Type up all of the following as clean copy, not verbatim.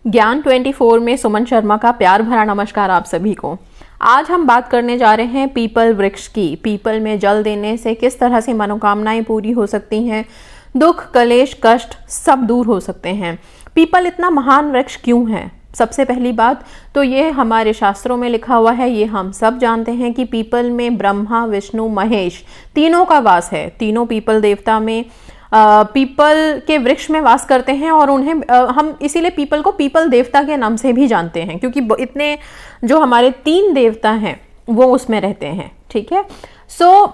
ज्ञान 24 में सुमन शर्मा का प्यार भरा नमस्कार आप सभी को। आज हम बात करने जा रहे हैं पीपल वृक्ष की। पीपल में जल देने से किस तरह से मनोकामनाएं पूरी हो सकती हैं, दुख कलेश कष्ट सब दूर हो सकते हैं। पीपल इतना महान वृक्ष क्यों है? सबसे पहली बात तो ये हमारे शास्त्रों में लिखा हुआ है, ये हम सब जानते हैं कि पीपल में ब्रह्मा विष्णु महेश तीनों का वास है। तीनों पीपल देवता में पीपल के वृक्ष में वास करते हैं और उन्हें हम इसीलिए पीपल को पीपल देवता के नाम से भी जानते हैं, क्योंकि इतने जो हमारे 3 देवता हैं वो उसमें रहते हैं। ठीक है, सो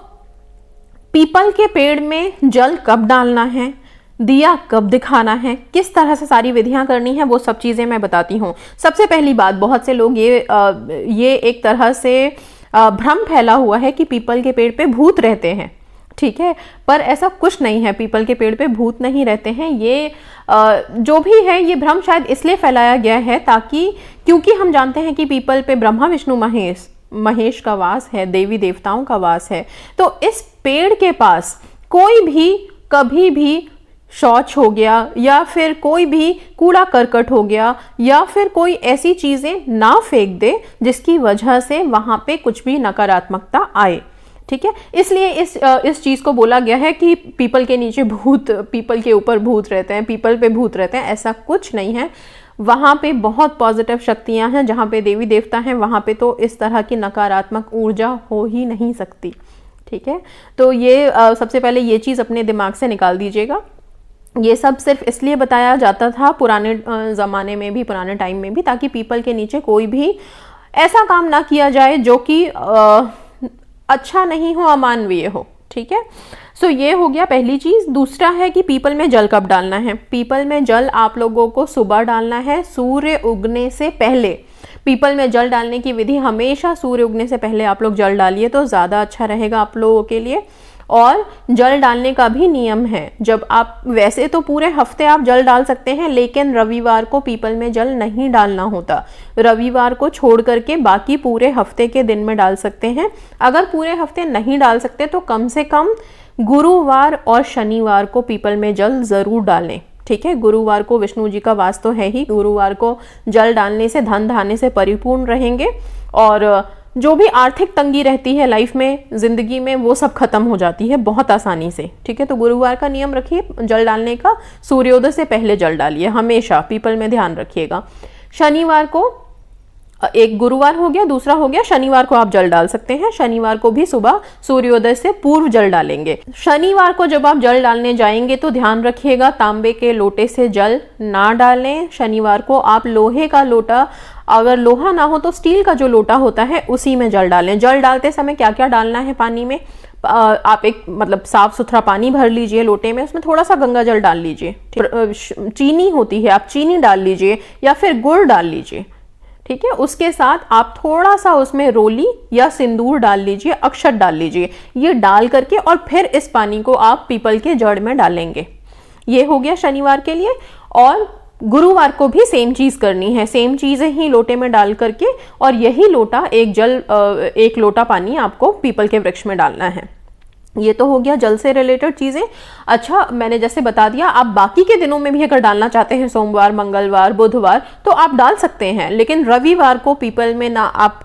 पीपल के पेड़ में जल कब डालना है, दिया कब दिखाना है, किस तरह से सारी विधियां करनी है, वो सब चीजें मैं बताती हूँ। सबसे पहली बात, बहुत से लोग ये एक तरह से भ्रम फैला हुआ है कि पीपल के पेड़ पे भूत रहते हैं। ठीक है, पर ऐसा कुछ नहीं है, पीपल के पेड़ पे भूत नहीं रहते हैं। ये जो भी है ये भ्रम शायद इसलिए फैलाया गया है ताकि, क्योंकि हम जानते हैं कि पीपल पे ब्रह्मा विष्णु महेश का वास है, देवी देवताओं का वास है। तो इस पेड़ के पास कोई भी कभी भी शौच हो गया या फिर कोई भी कूड़ा करकट हो गया या फिर कोई ऐसी चीजें ना फेंक दे जिसकी वजह से वहां पे कुछ भी नकारात्मकता आए। ठीक है, इसलिए इस चीज को बोला गया है कि पीपल के नीचे भूत, पीपल के ऊपर भूत रहते हैं, पीपल पे भूत रहते हैं। ऐसा कुछ नहीं है, वहां पे बहुत पॉजिटिव शक्तियां हैं। जहां पे देवी देवता हैं वहां पे तो इस तरह की नकारात्मक ऊर्जा हो ही नहीं सकती। ठीक है, तो ये सबसे पहले ये चीज अपने दिमाग से निकाल दीजिएगा। ये सब सिर्फ इसलिए बताया जाता था पुराने ज़माने में भी, पुराने टाइम में भी, ताकि पीपल के नीचे कोई भी ऐसा काम ना किया जाए जो कि अच्छा नहीं हो, अमानवीय हो। ठीक है, सो ये हो गया पहली चीज़। दूसरा है कि पीपल में जल कब डालना है। पीपल में जल आप लोगों को सुबह डालना है, सूर्य उगने से पहले। पीपल में जल डालने की विधि हमेशा सूर्य उगने से पहले आप लोग जल डालिए तो ज़्यादा अच्छा रहेगा आप लोगों के लिए। और जल डालने का भी नियम है, जब आप, वैसे तो पूरे हफ्ते आप जल डाल सकते हैं, लेकिन रविवार को पीपल में जल नहीं डालना होता। रविवार को छोड़ करके बाकी पूरे हफ्ते के दिन में डाल सकते हैं। अगर पूरे हफ्ते नहीं डाल सकते तो कम से कम गुरुवार और शनिवार को पीपल में जल जरूर डालें। ठीक है, गुरुवार को विष्णु जी का वास तो है ही, गुरुवार को जल डालने से धन धान्य से परिपूर्ण रहेंगे और जो भी आर्थिक तंगी रहती है लाइफ में, जिंदगी में, वो सब खत्म हो जाती है बहुत आसानी से। ठीक है, तो गुरुवार का नियम रखिए जल डालने का, सूर्योदय से पहले जल डालिए हमेशा, पीपल में ध्यान रखिएगा। शनिवार को, एक गुरुवार हो गया, दूसरा हो गया शनिवार को आप जल डाल सकते हैं। शनिवार को भी सुबह सूर्योदय से पूर्व जल डालेंगे। शनिवार को जब आप जल डालने जाएंगे तो ध्यान रखिएगा तांबे के लोटे से जल ना डालें। शनिवार को आप लोहे का लोटा, अगर लोहा ना हो तो स्टील का जो लोटा होता है उसी में जल डालें। जल डालते समय क्या क्या डालना है पानी में, आप एक मतलब साफ सुथरा पानी भर लीजिए लोटे में, उसमें थोड़ा सा गंगा जल डाल लीजिए। चीनी होती है, आप चीनी डाल लीजिए या फिर गुड़ डाल लीजिए। ठीक है, उसके साथ आप थोड़ा सा उसमें रोली या सिंदूर डाल लीजिए, अक्षत डाल लीजिए। ये डाल करके और फिर इस पानी को आप पीपल के जड़ में डालेंगे। ये हो गया शनिवार के लिए। और गुरुवार को भी सेम चीज करनी है, सेम चीजें ही लोटे में डाल करके, और यही लोटा एक लोटा पानी आपको पीपल के वृक्ष में डालना है। ये तो हो गया जल से रिलेटेड चीजें। अच्छा, मैंने जैसे बता दिया, आप बाकी के दिनों में भी अगर डालना चाहते हैं, सोमवार मंगलवार बुधवार, तो आप डाल सकते हैं, लेकिन रविवार को पीपल में ना आप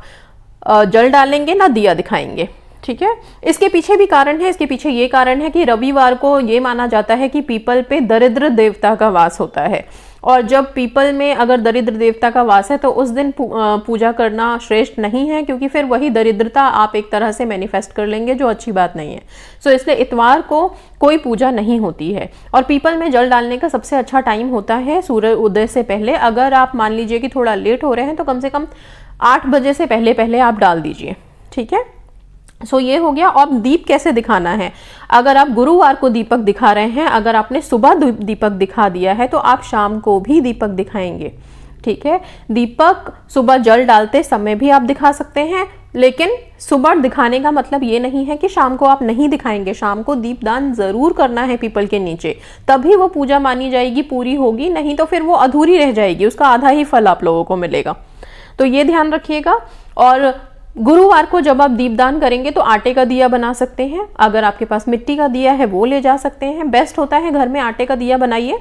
जल डालेंगे ना दिया दिखाएंगे। ठीक है, इसके पीछे भी कारण है। इसके पीछे ये कारण है कि रविवार को ये माना जाता है कि पीपल पे दरिद्र देवता का वास होता है, और जब पीपल में अगर दरिद्र देवता का वास है तो उस दिन पूजा करना श्रेष्ठ नहीं है, क्योंकि फिर वही दरिद्रता आप एक तरह से मैनिफेस्ट कर लेंगे, जो अच्छी बात नहीं है। सो इसलिए इतवार को कोई पूजा नहीं होती है। और पीपल में जल डालने का सबसे अच्छा टाइम होता है सूर्य उदय से पहले। अगर आप मान लीजिए कि थोड़ा लेट हो रहे हैं तो कम से कम 8 बजे से पहले पहले आप डाल दीजिए। ठीक है, सो ये हो गया। और दीप कैसे दिखाना है, अगर आप गुरुवार को दीपक दिखा रहे हैं, अगर आपने सुबह दीपक दिखा दिया है तो आप शाम को भी दीपक दिखाएंगे। ठीक है, दीपक सुबह जल डालते समय भी आप दिखा सकते हैं, लेकिन सुबह दिखाने का मतलब ये नहीं है कि शाम को आप नहीं दिखाएंगे। शाम को दीपदान जरूर करना है पीपल के नीचे, तभी वो पूजा मानी जाएगी, पूरी होगी, नहीं तो फिर वो अधूरी रह जाएगी, उसका आधा ही फल आप लोगों को मिलेगा। तो ये ध्यान रखिएगा। और गुरुवार को जब आप दीपदान करेंगे तो आटे का दिया बना सकते हैं, अगर आपके पास मिट्टी का दिया है वो ले जा सकते हैं। बेस्ट होता है घर में आटे का दिया बनाइए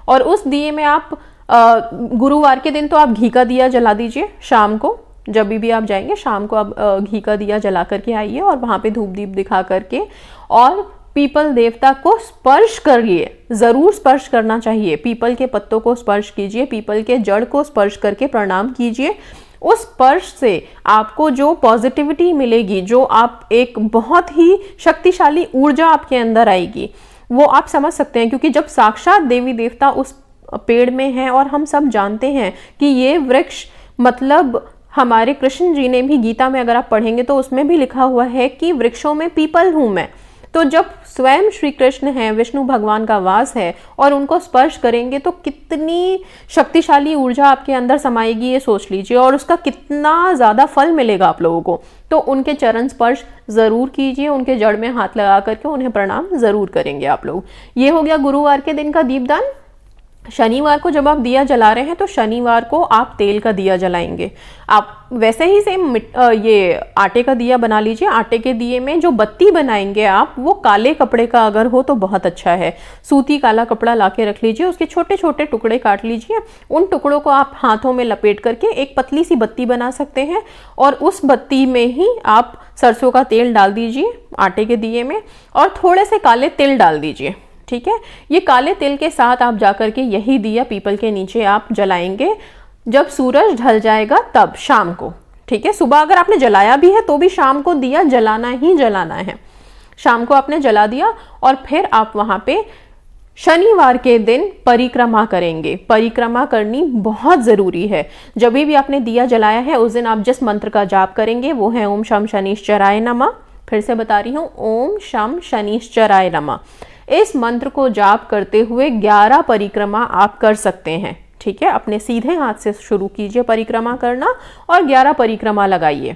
और उस दिए में आप गुरुवार के दिन तो आप घी का दिया जला दीजिए शाम को, जब भी आप जाएंगे शाम को आप घी का दिया जला करके आइए और वहां पे धूप दीप दिखा करके और पीपल देवता को स्पर्श करिए, जरूर स्पर्श करना चाहिए। पीपल के पत्तों को स्पर्श कीजिए, पीपल के जड़ को स्पर्श करके प्रणाम कीजिए। उस स्पर्श से आपको जो पॉजिटिविटी मिलेगी, जो आप एक बहुत ही शक्तिशाली ऊर्जा आपके अंदर आएगी, वो आप समझ सकते हैं। क्योंकि जब साक्षात देवी देवता उस पेड़ में हैं और हम सब जानते हैं कि ये वृक्ष मतलब हमारे कृष्ण जी ने भी गीता में अगर आप पढ़ेंगे तो उसमें भी लिखा हुआ है कि वृक्षों में पीपल हूं मैं। तो जब स्वयं श्री कृष्ण हैं, विष्णु भगवान का वास है और उनको स्पर्श करेंगे तो कितनी शक्तिशाली ऊर्जा आपके अंदर समाएगी ये सोच लीजिए, और उसका कितना ज़्यादा फल मिलेगा आप लोगों को। तो उनके चरण स्पर्श ज़रूर कीजिए, उनके जड़ में हाथ लगा करके उन्हें प्रणाम ज़रूर करेंगे आप लोग। ये हो गया गुरुवार के दिन का दीपदान। शनिवार को जब आप दिया जला रहे हैं तो शनिवार को आप तेल का दिया जलाएंगे। आप वैसे ही सेम ये आटे का दिया बना लीजिए। आटे के दिए में जो बत्ती बनाएंगे आप, वो काले कपड़े का अगर हो तो बहुत अच्छा है। सूती काला कपड़ा ला के रख लीजिए, उसके छोटे छोटे टुकड़े काट लीजिए। उन टुकड़ों को आप हाथों में लपेट करके एक पतली सी बत्ती बना सकते हैं और उस बत्ती में ही आप सरसों का तेल डाल दीजिए आटे के दिए में और थोड़े से काले तिल डाल दीजिए। ठीक है, ये काले तिल के साथ आप जाकर के यही दिया पीपल के नीचे आप जलाएंगे जब सूरज ढल जाएगा, तब शाम को। ठीक है, सुबह अगर आपने जलाया भी है तो भी शाम को दिया जलाना ही जलाना है। शाम को आपने जला दिया और फिर आप वहां पे शनिवार के दिन परिक्रमा करेंगे। परिक्रमा करनी बहुत जरूरी है। जब भी आपने दिया जलाया है उस दिन आप जिस मंत्र का जाप करेंगे वो है ओम शम शनिश्चराय नमः। फिर से बता रही हूं, ओम शम शनिश्चराय नमः। इस मंत्र को जाप करते हुए 11 परिक्रमा आप कर सकते हैं। ठीक है, अपने सीधे हाथ से शुरू कीजिए परिक्रमा करना और 11 परिक्रमा लगाइए।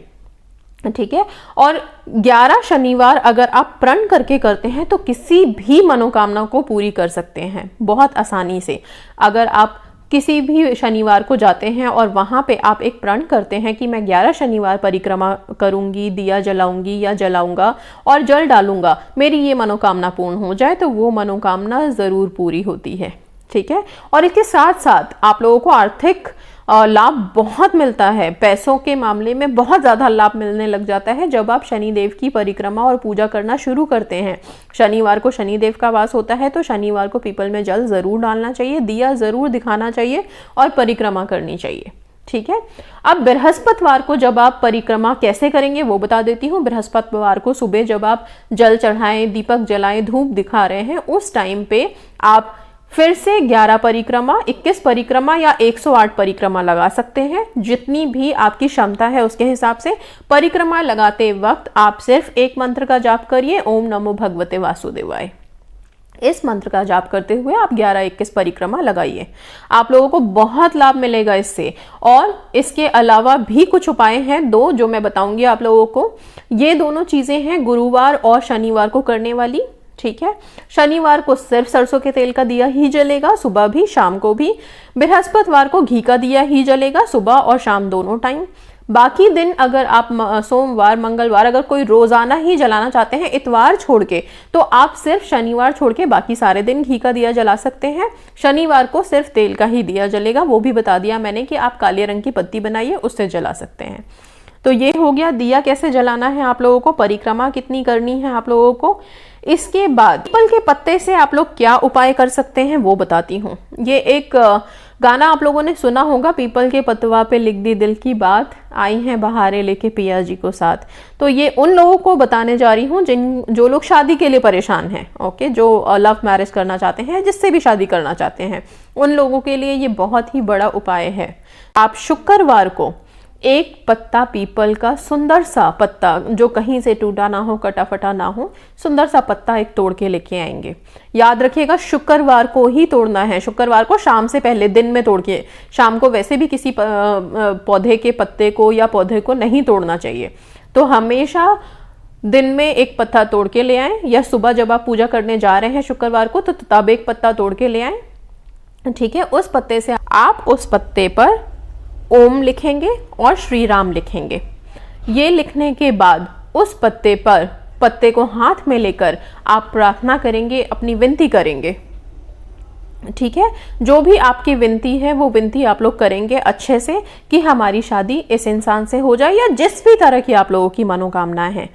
ठीक है, और 11 शनिवार अगर आप प्रण करके करते हैं तो किसी भी मनोकामना को पूरी कर सकते हैं बहुत आसानी से। अगर आप किसी भी शनिवार को जाते हैं और वहां पे आप एक प्रण करते हैं कि मैं 11 शनिवार परिक्रमा करूंगी, दिया जलाऊंगी या जलाऊंगा और जल डालूंगा, मेरी ये मनोकामना पूर्ण हो जाए, तो वो मनोकामना जरूर पूरी होती है। ठीक है, और इसके साथ साथ आप लोगों को आर्थिक लाभ बहुत मिलता है। पैसों के मामले में बहुत ज़्यादा लाभ मिलने लग जाता है जब आप शनिदेव की परिक्रमा और पूजा करना शुरू करते हैं। शनिवार को शनिदेव का वास होता है तो शनिवार को पीपल में जल ज़रूर डालना चाहिए, दिया ज़रूर दिखाना चाहिए और परिक्रमा करनी चाहिए। ठीक है, अब बृहस्पतिवार को जब आप परिक्रमा कैसे करेंगे वो बता देती हूँ। बृहस्पतिवार को सुबह जब आप जल चढ़ाएं, दीपक जलाएं, धूप दिखा रहे हैं, उस टाइम पे आप फिर से 11 परिक्रमा, 21 परिक्रमा या 108 परिक्रमा लगा सकते हैं। जितनी भी आपकी क्षमता है उसके हिसाब से परिक्रमा लगाते वक्त आप सिर्फ एक मंत्र का जाप करिए, ओम नमो भगवते वासुदेवाय। इस मंत्र का जाप करते हुए आप 11-21 परिक्रमा लगाइए, आप लोगों को बहुत लाभ मिलेगा इससे। और इसके अलावा भी कुछ उपाय हैं दो जो मैं बताऊंगी आप लोगों को। ये दोनों चीजें हैं गुरुवार और शनिवार को करने वाली। ठीक है, शनिवार को सिर्फ सरसों के तेल का दिया ही जलेगा, सुबह भी शाम को भी। बृहस्पतिवार को घी का दिया ही जलेगा, सुबह और शाम दोनों टाइम। बाकी दिन अगर आप सोमवार मंगलवार अगर कोई रोजाना ही जलाना चाहते हैं इतवार छोड़ के, तो आप सिर्फ शनिवार छोड़ के बाकी सारे दिन घी का दिया जला सकते हैं। शनिवार को सिर्फ तेल का ही दिया जलेगा, वो भी बता दिया मैंने कि आप काले रंग की पत्ती बनाइए उससे जला सकते हैं। तो ये हो गया दिया कैसे जलाना है आप लोगों को, परिक्रमा कितनी करनी है आप लोगों को। इसके बाद पीपल के पत्ते से आप लोग क्या उपाय कर सकते हैं वो बताती हूँ। ये एक गाना आप लोगों ने सुना होगा, पीपल के पतवा पे लिख दी दिल की बात, आई हैं बहारें लेके पिया जी को साथ। तो ये उन लोगों को बताने जा रही हूँ जो लोग शादी के लिए परेशान हैं। ओके, जो लव मैरिज करना चाहते हैं, जिससे भी शादी करना चाहते हैं, उन लोगों के लिए ये बहुत ही बड़ा उपाय है। आप शुक्रवार को एक पत्ता पीपल का, सुंदर सा पत्ता जो कहीं से टूटा ना हो, कटा फटा ना हो, सुंदर सा पत्ता एक तोड़ के लेके आएंगे। याद रखिएगा शुक्रवार को ही तोड़ना है, शुक्रवार को शाम से पहले, दिन में तोड़ के। शाम को वैसे भी किसी पौधे के पत्ते को या पौधे को नहीं तोड़ना चाहिए। तो हमेशा दिन में एक पत्ता तोड़ के ले आए, या सुबह जब आप पूजा करने जा रहे हैं शुक्रवार को तो तब एक पत्ता तोड़ के ले आए। ठीक है, उस पत्ते से आप उस पत्ते पर ओम लिखेंगे और श्री राम लिखेंगे। ये लिखने के बाद उस पत्ते पर, पत्ते को हाथ में लेकर आप प्रार्थना करेंगे, अपनी विनती करेंगे। ठीक है, जो भी आपकी विनती है वो विनती आप लोग करेंगे अच्छे से कि हमारी शादी इस इंसान से हो जाए, या जिस भी तरह की आप लोगों की मनोकामना है।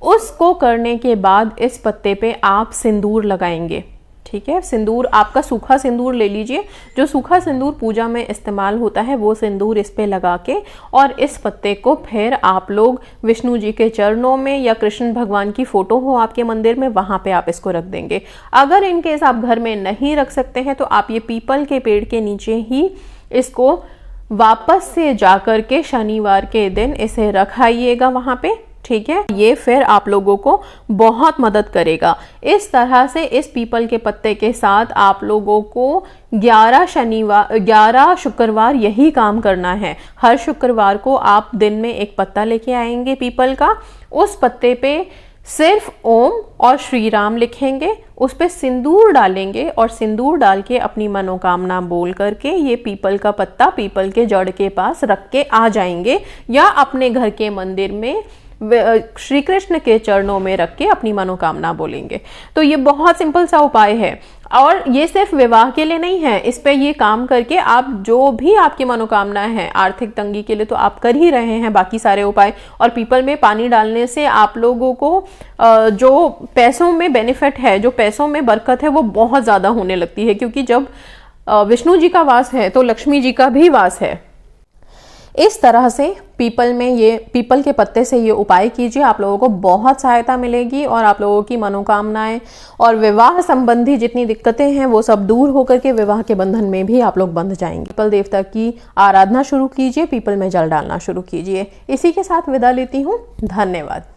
उसको करने के बाद इस पत्ते पे आप सिंदूर लगाएंगे। ठीक है, सिंदूर आपका सूखा सिंदूर ले लीजिए, जो सूखा सिंदूर पूजा में इस्तेमाल होता है वो सिंदूर इस पे लगा के, और इस पत्ते को फिर आप लोग विष्णु जी के चरणों में या कृष्ण भगवान की फोटो हो आपके मंदिर में, वहां पे आप इसको रख देंगे। अगर इनकेस आप घर में नहीं रख सकते हैं तो आप ये पीपल के पेड़ के नीचे ही इसको वापस से जाकर के शनिवार के दिन इसे रखाइएगा वहां पे। ठीक है, ये फिर आप लोगों को बहुत मदद करेगा। इस तरह से इस पीपल के पत्ते के साथ आप लोगों को 11 शुक्रवार यही काम करना है। हर शुक्रवार को आप दिन में एक पत्ता लेके आएंगे पीपल का, उस पत्ते पे सिर्फ ओम और श्री राम लिखेंगे, उस पे सिंदूर डालेंगे और सिंदूर डाल के अपनी मनोकामना बोल करके ये पीपल का पत्ता पीपल के जड़ के पास रख के आ जाएंगे, या अपने घर के मंदिर में श्री कृष्ण के चरणों में रख के अपनी मनोकामना बोलेंगे। तो ये बहुत सिंपल सा उपाय है, और ये सिर्फ विवाह के लिए नहीं है। इस पे ये काम करके आप जो भी आपकी मनोकामना है, आर्थिक तंगी के लिए तो आप कर ही रहे हैं बाकी सारे उपाय, और पीपल में पानी डालने से आप लोगों को जो पैसों में बेनिफिट है, जो पैसों में बरकत है, वो बहुत ज़्यादा होने लगती है, क्योंकि जब विष्णु जी का वास है तो लक्ष्मी जी का भी वास है। इस तरह से पीपल के पत्ते से ये उपाय कीजिए, आप लोगों को बहुत सहायता मिलेगी, और आप लोगों की मनोकामनाएं और विवाह संबंधी जितनी दिक्कतें हैं वो सब दूर होकर के विवाह के बंधन में भी आप लोग बंध जाएंगे। पीपल देवता की आराधना शुरू कीजिए, पीपल में जल डालना शुरू कीजिए। इसी के साथ विदा लेती हूँ, धन्यवाद।